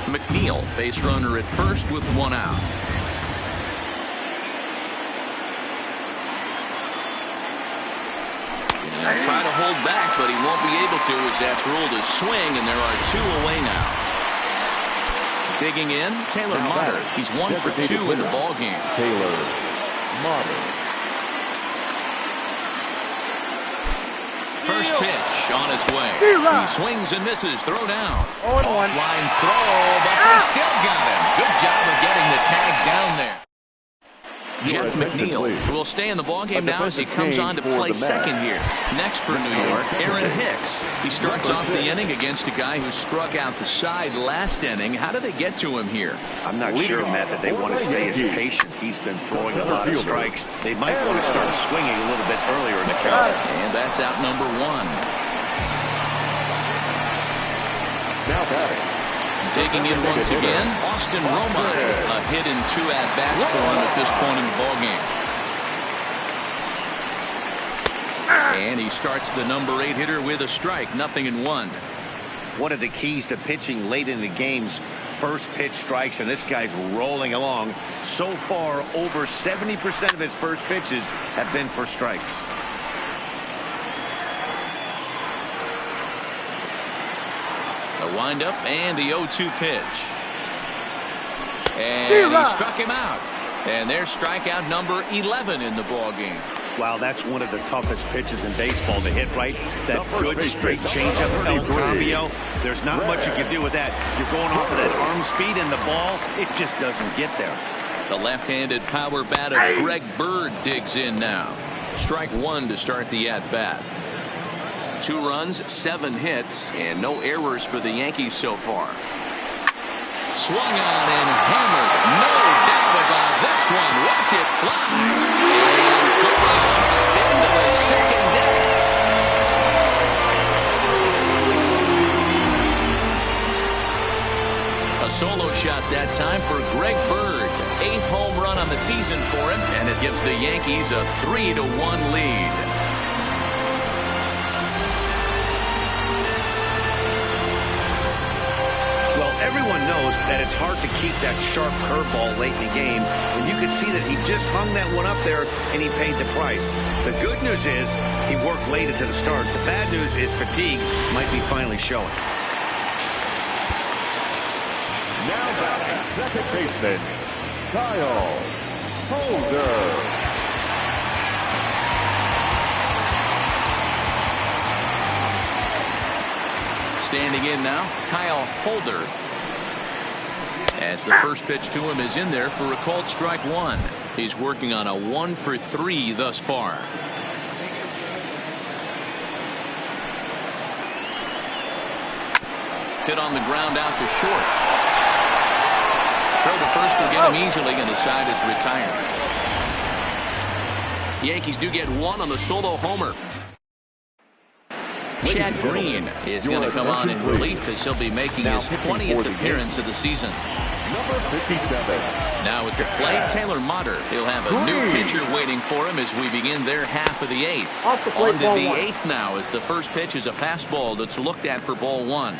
McNeil, base runner at first with 1 out. Try to hold back, but he won't be able to, as that's ruled a swing, and there are 2 away now. Digging in, Taylor Motter. He's 1 for 2 in the ballgame. Taylor Motter. First pitch on its way. He swings and misses. Throw down. Line throw, but they still got him. Good job of getting the tag down there. Jeff McNeil will stay in the ballgame now as he comes on to play second here. Next for New York, Aaron Hicks. He starts off the inning against a guy who struck out the side last inning. How did they get to him here? I'm not sure, Matt, that they want to stay as patient. He's been throwing a lot of strikes. They might want to start swinging a little bit earlier in the count. And that's out number 1. Now batting. Digging in once again, Austin Romine. A hit in 2 at-bats for him at this point in the ballgame. And he starts the number 8 hitter with a strike. 0-1. One of the keys to pitching late in the game's first pitch strikes, and this guy's rolling along. So far, over 70% of his first pitches have been for strikes. A windup and the 0-2 pitch. And he struck him out. And there's strikeout number 11 in the ballgame. Wow, that's one of the toughest pitches in baseball to hit, right? That good straight changeup, El Cambio. There's not much you can do with that. You're going off of that arm speed, and the ball, it just doesn't get there. The left-handed power bat of Greg Bird digs in now. Strike one to start the at-bat. 2 runs, 7 hits, and no errors for the Yankees so far. Swung on and hammered. No doubt about this one. Watch it fly. And going into the second deck. A solo shot that time for Greg Bird. 8th home run on the season for him, and it gives the Yankees a 3-1 lead. Everyone knows that it's hard to keep that sharp curveball late in the game, and you could see that he just hung that one up there and he paid the price. The good news is he worked late into the start. The bad news is fatigue might be finally showing. Now batting second baseman, Kyle Holder. Standing in now, Kyle Holder. As the first pitch to him is in there for a called strike one. He's working on a 1-for-3 thus far. Hit on the ground out to short. Throw to first will get him easily, and the side is retired. Yankees do get one on the solo homer. Chad Green is going to come on in relief as he'll be making his 20th appearance of the season. Number 57. Now at the plate, Taylor Motter. He'll have a new pitcher waiting for him as we begin their half of the 8th. Off the plate, On to ball the one. 8th now as the first pitch is a fastball that's looked at for ball 1.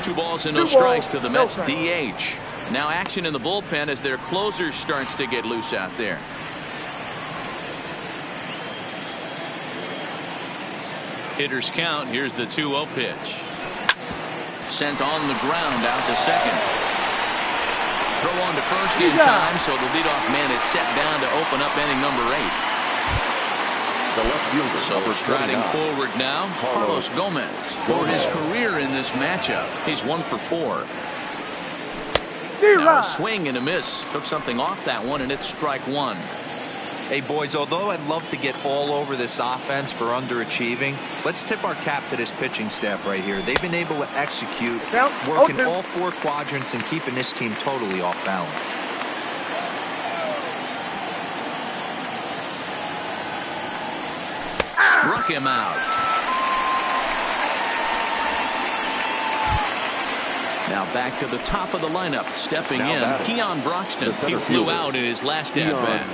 Two balls and no strikes to the Mets DH. Now action in the bullpen as their closer starts to get loose out there. Hitters count. Here's the 2-0 pitch. Sent on the ground out to second. Throw on to first in time, so the leadoff man is set down to open up inning number 8. The left fielder. So striding forward now, Carlos Gomez. For his career in this matchup, he's 1 for 4. Now a swing and a miss. Took something off that one, and it's strike one. Hey, boys, although I'd love to get all over this offense for underachieving, let's tip our cap to this pitching staff right here. They've been able to execute, working all 4 quadrants and keeping this team totally off balance. Struck him out. Now back to the top of the lineup. Stepping in, Keon Broxton. He flew out in his last at-bat.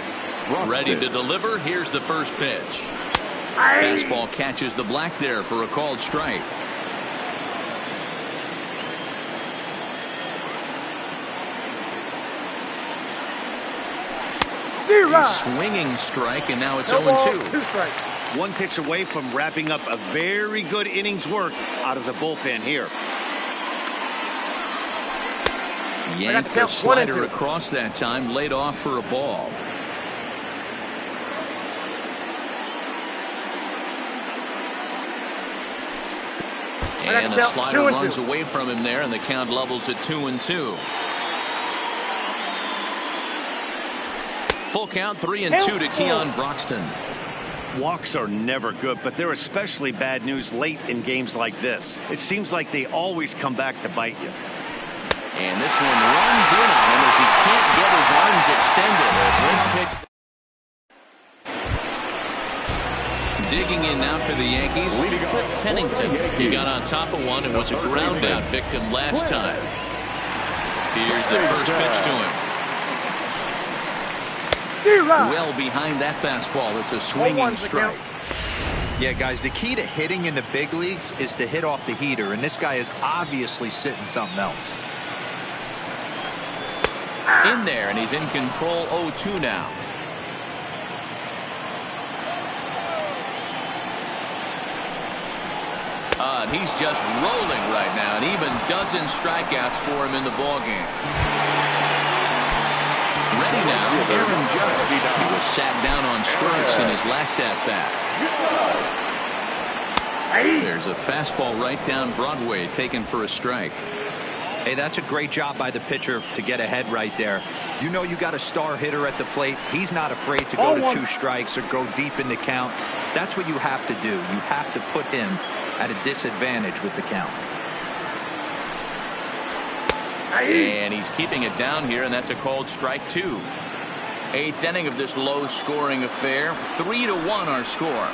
Ready to deliver. Here's the first pitch. Fastball catches the black there for a called strike. A swinging strike, and now it's 0-2. One pitch away from wrapping up a very good innings work out of the bullpen here. Yanked the slider across that time, laid off for a ball. And the slider runs away from him there, and the count levels at 2-2. Full count, 3-2 to Keon Broxton. Walks are never good, but they're especially bad news late in games like this. It seems like they always come back to bite you. And this one runs in on him as he can't get his arms extended. A great pitch. Digging in now for the Yankees, Cliff Pennington. He got on top of one and was a ground out victim last time. Here's the first pitch to him. Well behind that fastball. It's a swinging strike. Yeah, guys, the key to hitting in the big leagues is to hit off the heater, and this guy is obviously sitting something else. In there, and he's in control. 0-2 now. And he's just rolling right now, and even dozen strikeouts for him in the ballgame. Ready now, Aaron Judge. He was sat down on strikes in his last at-bat. There's a fastball right down Broadway taken for a strike. Hey, that's a great job by the pitcher to get ahead right there. You know you got a star hitter at the plate. He's not afraid to go to 2 strikes or go deep in the count. That's what you have to do. You have to put him at a disadvantage with the count. And he's keeping it down here, and that's a called strike 2. 8th inning of this low-scoring affair. 3-1 our score.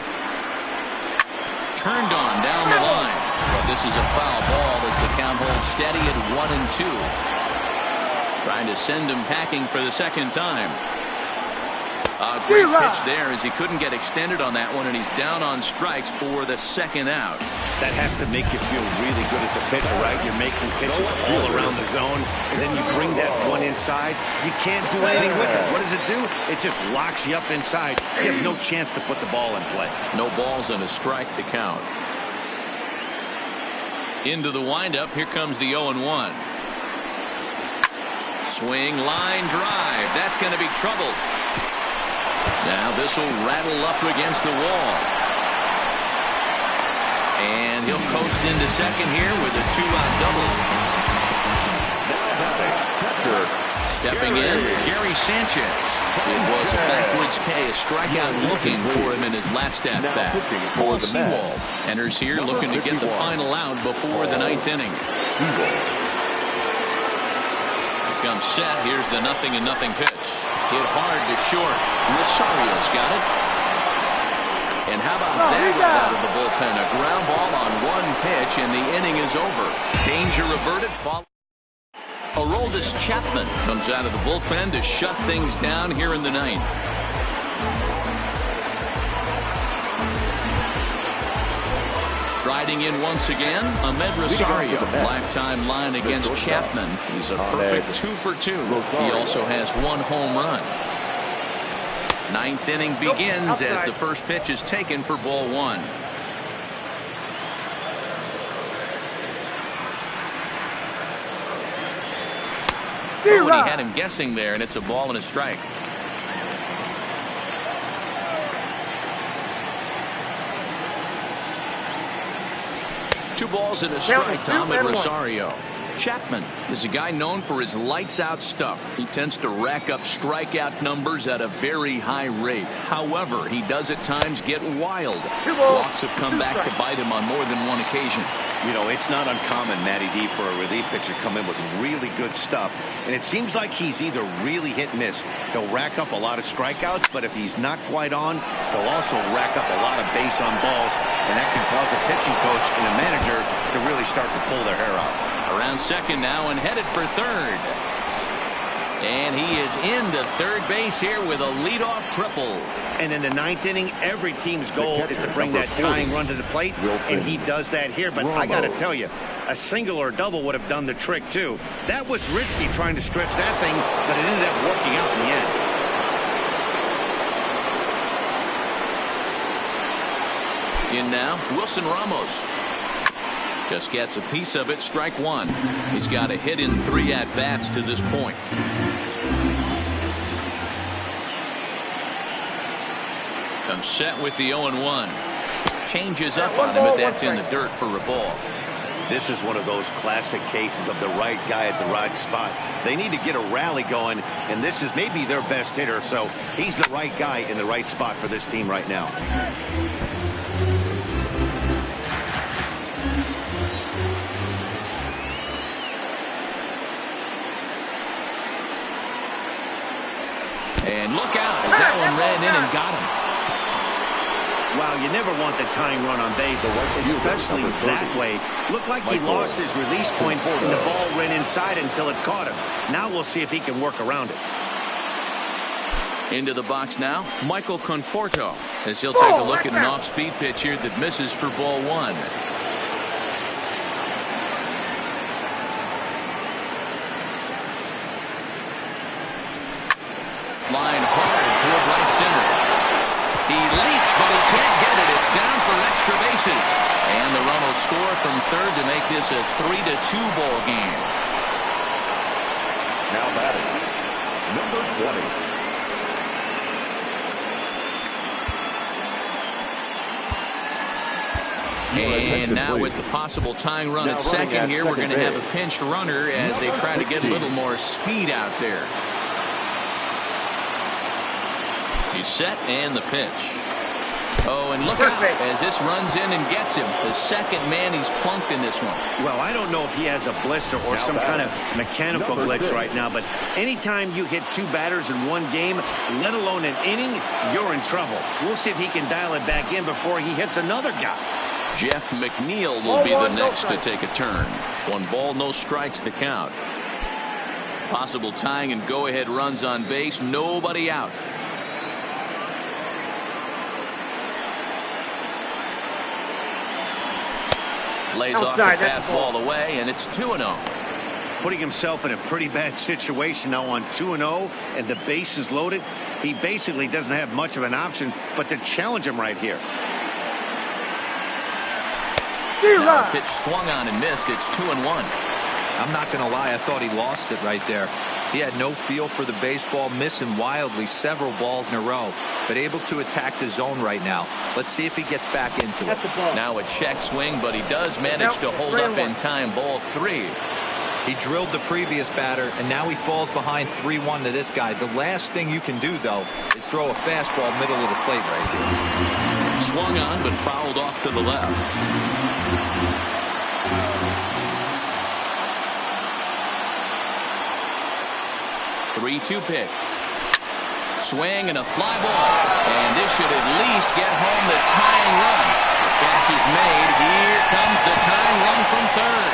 Turned on down the line. But this is a foul ball as the count holds steady at 1-2. Trying to send him packing for the second time. A great pitch there as he couldn't get extended on that one, and he's down on strikes for the second out. That has to make you feel really good as a pitcher, right? You're making pitches all around the zone, and then you bring that one inside. You can't do anything with it. What does it do? It just locks you up inside. You have no chance to put the ball in play. No balls and a strike to count. Into the windup. Here comes the 0-1. Swing, line drive. That's going to be trouble. Now this will rattle up against the wall. And he'll coast into second here with a 2-out double. Stepping in, Gary Sanchez. It was a backwards K, a strikeout looking for him in his last at-bat. Paul Sewald enters here looking to get the final out before the 9th inning. Comes set. Here's the 0-0 pitch. Hit hard to short. Rosario's got it. And how about that right out of the bullpen? A ground ball on 1 pitch, and the inning is over. Danger averted. Aroldis Chapman comes out of the bullpen to shut things down here in the 9th. Riding in once again, Ahmed Rosario. Lifetime line against Chapman. He's a perfect 2 for 2. He also has 1 home run. 9th inning begins as the first pitch is taken for ball 1. Oh, and he had him guessing there, and it's a ball and a strike. Two balls and a strike, Tom, and Rosario. Chapman is a guy known for his lights-out stuff. He tends to rack up strikeout numbers at a very high rate. However, he does at times get wild. Walks have come back to bite him on more than one occasion. You know, it's not uncommon, Matty D, for a relief pitcher to come in with really good stuff. And it seems like he's either really hit and miss. He'll rack up a lot of strikeouts, but if he's not quite on, he'll also rack up a lot of base on balls. And that can cause a pitching coach and a manager to really start to pull their hair out. Around second now and headed for third. And he is into third base here with a leadoff triple. And in the 9th inning, every team's goal is to bring that tying run to the plate, and he does that here. But I got to tell you, a single or double would have done the trick, too. That was risky trying to stretch that thing, but it ended up working out in the end. In now, Wilson Ramos. Just gets a piece of it, strike 1. He's got a hit in 3 at-bats to this point. Comes set with the 0-1. Changes up on him, but that's in the dirt for a ball. This is one of those classic cases of the right guy at the right spot. They need to get a rally going, and this is maybe their best hitter, so he's the right guy in the right spot for this team right now. And look out as that one ran in and got him. Wow, you never want the tying run on base, especially that way. Looked like he lost his release point and the ball ran inside until it caught him. Now we'll see if he can work around it. Into the box now, Michael Conforto, as he'll take a look at an off-speed pitch here that misses for ball 1. Line hard toward right center. He leaps, but he can't get it. It's down for extra bases. And the run will score from third to make this a 3-2 ball game. Now batting, number 20. And now with the possible tying run at second here, we're going to have a pinched runner as they try to get a little more speed out there. He's set and the pitch. Oh, and look out as this runs in and gets him. The second man he's plunked in this one. Well, I don't know if he has a blister or some kind of mechanical glitch right now, but anytime you hit 2 batters in one game, let alone an inning, you're in trouble. We'll see if he can dial it back in before he hits another guy. Jeff McNeil will be the next to take a turn. 1 ball, no strikes the count. Possible tying and go-ahead runs on base. Nobody out. Lays off the fastball away, and it's 2-0. Putting himself in a pretty bad situation now on 2-0, and the base is loaded. He basically doesn't have much of an option but to challenge him right here. Now a pitch swung on and missed. It's 2-1. I'm not going to lie. I thought he lost it right there. He had no feel for the baseball, missing wildly several balls in a row, but able to attack the zone right now. Let's see if he gets back into it. Now a check swing, but he does manage to hold up in time. Ball 3. He drilled the previous batter, and now he falls behind 3-1 to this guy. The last thing you can do, though, is throw a fastball middle of the plate right here. Swung on, but fouled off to the left. 3-2 pitch. Swing and a fly ball. And this should at least get home the tying run. The catch is made. Here comes the tying run from third.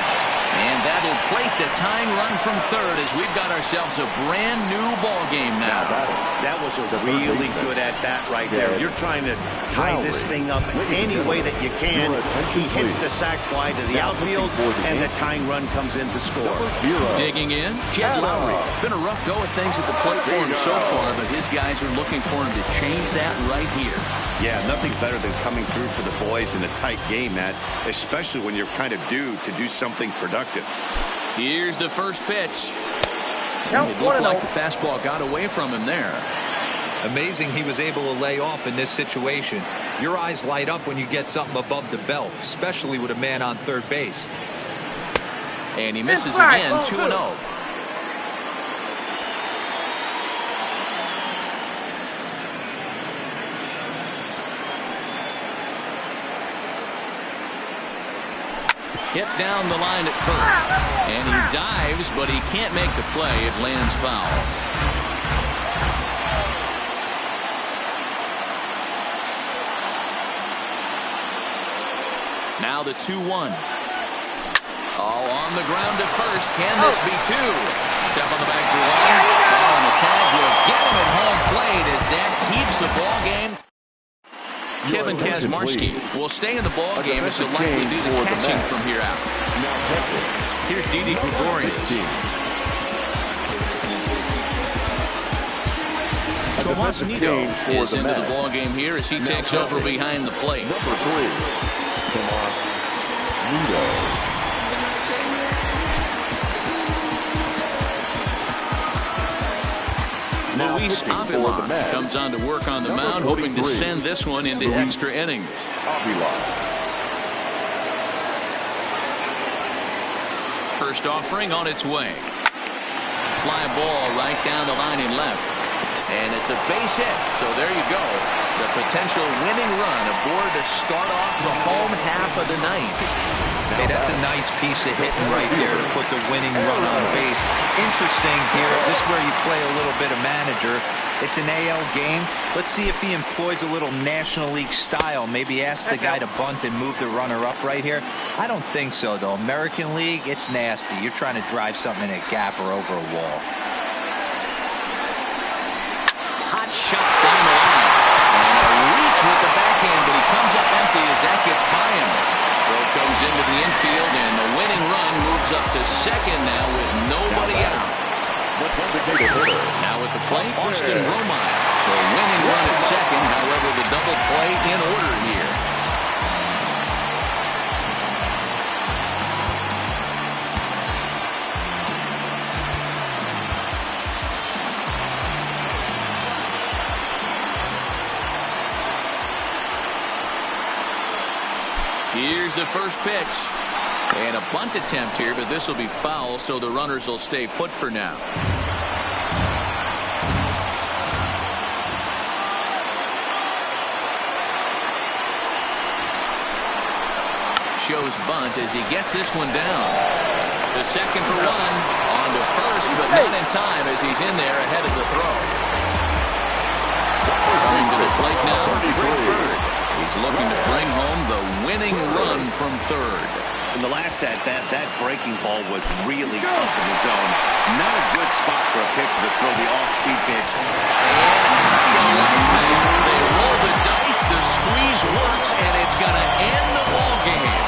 And that'll plate the tying run from third as we've got ourselves a brand new ball game now. That was a really good at bat right there. You're trying to tie this thing up any way that you can. He hits the sac fly to the outfield, and the tying run comes in to score. Digging in, Jed Lowry. Been a rough go at things at the plate for him so far, but his guys are looking for him to change that right here. Yeah, nothing better than coming through for the boys in a tight game, Matt, especially when you're kind of due to do something productive. Here's the first pitch. It looked like the fastball got away from him there. Amazing he was able to lay off in this situation. Your eyes light up when you get something above the belt, especially with a man on third base. And he misses again, 2-0. Hit down the line at first. And he dives, but he can't make the play. It lands foul. Now the 2-1. Oh, on the ground at first. Can this be 2? Step on the back of the line. Oh, and the tag will get him at home plate as that keeps the ball game. Kevin Kazmarski will stay in the ball game as he'll likely do the catching from here out. Here's Didi Gregorius. Tomas Nido is into the ball game here as he takes over behind the plate. Number 3, Tomas Nido. Luis Avila comes on to work on the mound, hoping to send this one into extra innings. First offering on its way. Fly ball right down the line in left. And it's a base hit. So there you go. The potential winning run aboard to start off the home half of the ninth. Hey, that's a nice piece of hitting right there to put the winning run on base. Interesting here. This is where you play a little bit of manager. It's an AL game. Let's see if he employs a little National League style. Maybe ask the guy to bunt and move the runner up right here. I don't think so, though. American League, it's nasty. You're trying to drive something in a gap or over a wall. Hot shot down the line. And a reach with the backhand, but he comes up empty as that gets by him. Throw comes into the infield, and the winning run moves up to second now with nobody out. Now at the plate, Austin Romine. The winning run at second, however, the double play in order here. Here's the first pitch. And a bunt attempt here, but this will be foul, so the runners will stay put for now. Shows bunt as he gets this one down. The second for one. On to first, but not in time as he's in there ahead of the throw. Coming to the plate now, Fred Bird. He's looking to bring home the winning run from third. In the last at-bat, that breaking ball was really tough in the zone. Not a good spot for a pitcher to throw the off-speed pitch. They roll the dice, the squeeze works, and it's going to end the ball game.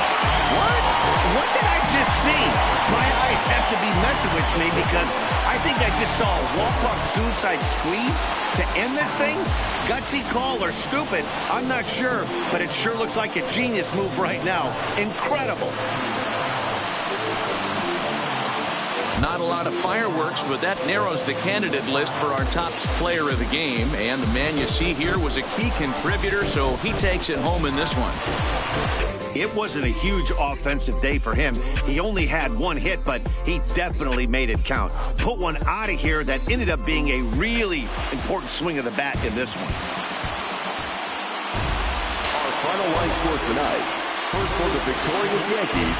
What did I just see? My eyes have to be messing with me because I think I just saw a walk-off suicide squeeze to end this thing. Gutsy call or stupid, I'm not sure, but it sure looks like a genius move right now. Incredible. Not a lot of fireworks, but that narrows the candidate list for our top player of the game. And the man you see here was a key contributor, so he takes it home in this one. It wasn't a huge offensive day for him. He only had one hit, but he definitely made it count. Put one out of here that ended up being a really important swing of the bat in this one. Our final line score tonight. First for the victorious Yankees,